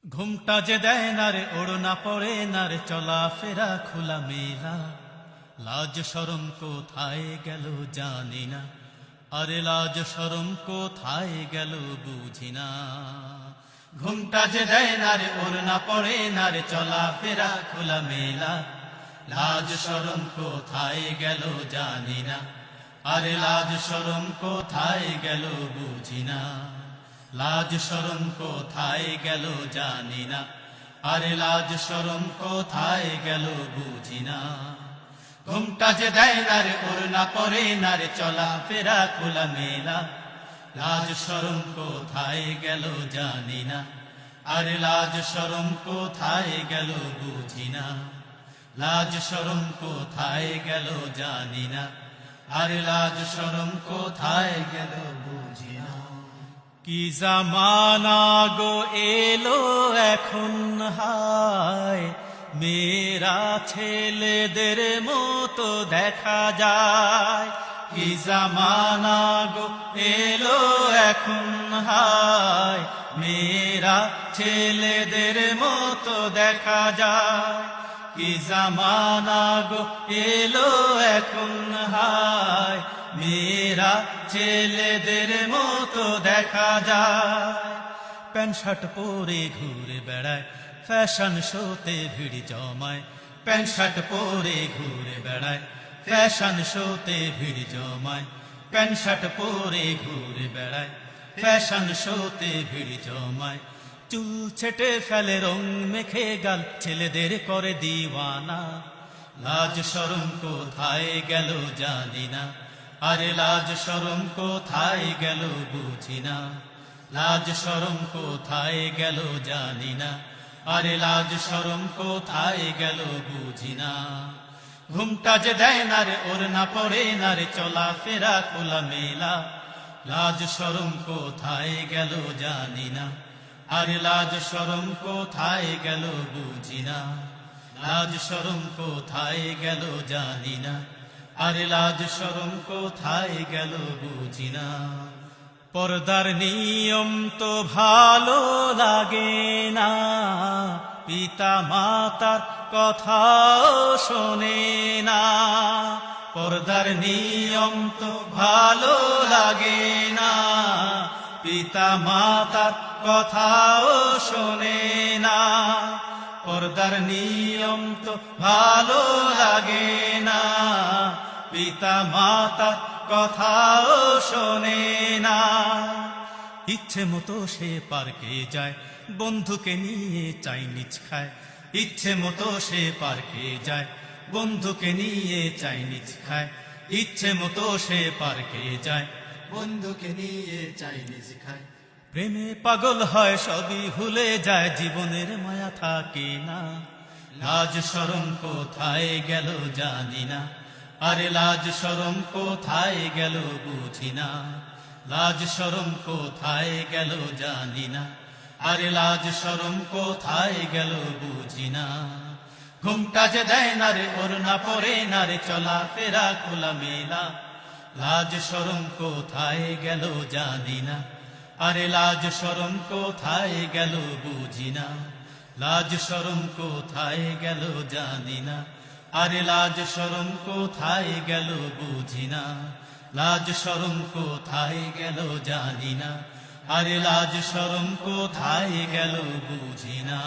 ঘুমটা যে দেয় না রে, ওড়না পড়ে না রে, চলা ফেরা খোলা মেলা, লাজ শরম কোথায় গেল জানি না, আরে লাজ শরম কোথায় গেল বুঝি না। ঘুমটা যে দেয় না রে, ওড়না পড়ে না রে, চলা ফেরা খোলা মেলা, লাজ শরম কোথায় গেল জানি না, আরে লাজ শরম কোথায় গেল বুঝি না। লাজ শরম কোথায় গেল জানি না, আরে লাজ শরম কোথায় গেল বুঝি না। ঘুমটা যে দেয় না রে, ওড়না পরে না রে, চলা ফেরা খোলা মেলা, লাজ শরম কোথায় গেল জানি না, আরে লাজ শরম কোথায় গেল বুঝি না। লাজ শরম কোথায় গেল জানি না, আরে লাজ শরম কোথায় গেল বুঝি না। কি জামানা গো এলো এখন, হায় মেয়েরা ছেলেদের মতো দেখা যায়। কি জামানা গো এলো এখন, হায় মেয়েরা ছেলেদের মতো দেখা যায়। কি জামানা গো এলো এখন, হায় মেয়েরা ছেলেদের মতো দেখা যায়। প্যান্ট শার্ট পরে ঘুরে বেড়ায়, ফ্যাশন শোতে ভিড় জমায়। প্যান্ট শার্ট পরে ঘুরে বেড়ায়, ফ্যাশন শোতে ভিড় জমায়। প্যান্ট শার্ট পরে ঘুরে বেড়ায়, ফ্যাশন শোতে ভিড় জমায়। চুল ছেটে ফেলে, রং মেখে গাল, ছেলেদের করে দিওয়ানা। লাজ শরম কোথায় গেল জানি না, আরে লাজ শরম কোথায় গেল বুঝি না। লাজ শরম কোথায় গেল জানি না, আরে লাজ শরম কোথায় গেল বুঝি না। ঘুমটা যে দেয় না রে, ওড়না পড়ে না রে, চলা ফেরা খোলা মেলা, লাজ শরম কোথায় গেল জানি না, আরে লাজ শরম কোথায় গেল বুঝি না। লাজ শরম কোথায় গেল জানি না, আরে লাজ শরম কোথায় গেল বুঝি না। পর্দার নিয়ম তো ভালো লাগে না, পিতা মাতার কথাও শোনে না। পর্দার নিয়ম তো ভালো লাগে না, পিতা মাতার কথাও শোনে না। পর্দার নিয়ম তো ভালো লাগে না, পিতা মাতার কথাও শোনে না। ইচ্ছে মতো সে পার্কে যায়, বন্ধুকে নিয়ে চাইনিজ খায়। ইচ্ছে মতো সে পার্কে যায়, বন্ধুকে নিয়ে চাইনিজ খায়। ইচ্ছে মতো সে পার্কে যায়, বন্ধুকে নিয়ে চাইনিজ খায়। প্রেমে পাগল হয়, সবই ভুলে যায়, জীবনের মায়া থাকে না। লাজ শরম কোথায় গেল জানি না, আরে লাজ শরম কোথায় গেল বুঝি না। লাজ শরম কোথায় গেল জানি না, আরে লাজ শরম কোথায় গেল বুঝি না। ঘুমটা যে দেয় না রে, ওড়না পরে না রে, চলা ফেরা খোলা মেলা, লাজ শরম কোথায় গেল জানি না, আরে লাজ শরম কোথায় গেল বুঝি না। লাজ শরম কোথায় গেল জানি না, আরে লাজ শরম কোথায় গেল বুঝি না। লাজ শরম কোথায় গেল জানি না, আরে লাজ শরম কোথায় গেল বুঝি না।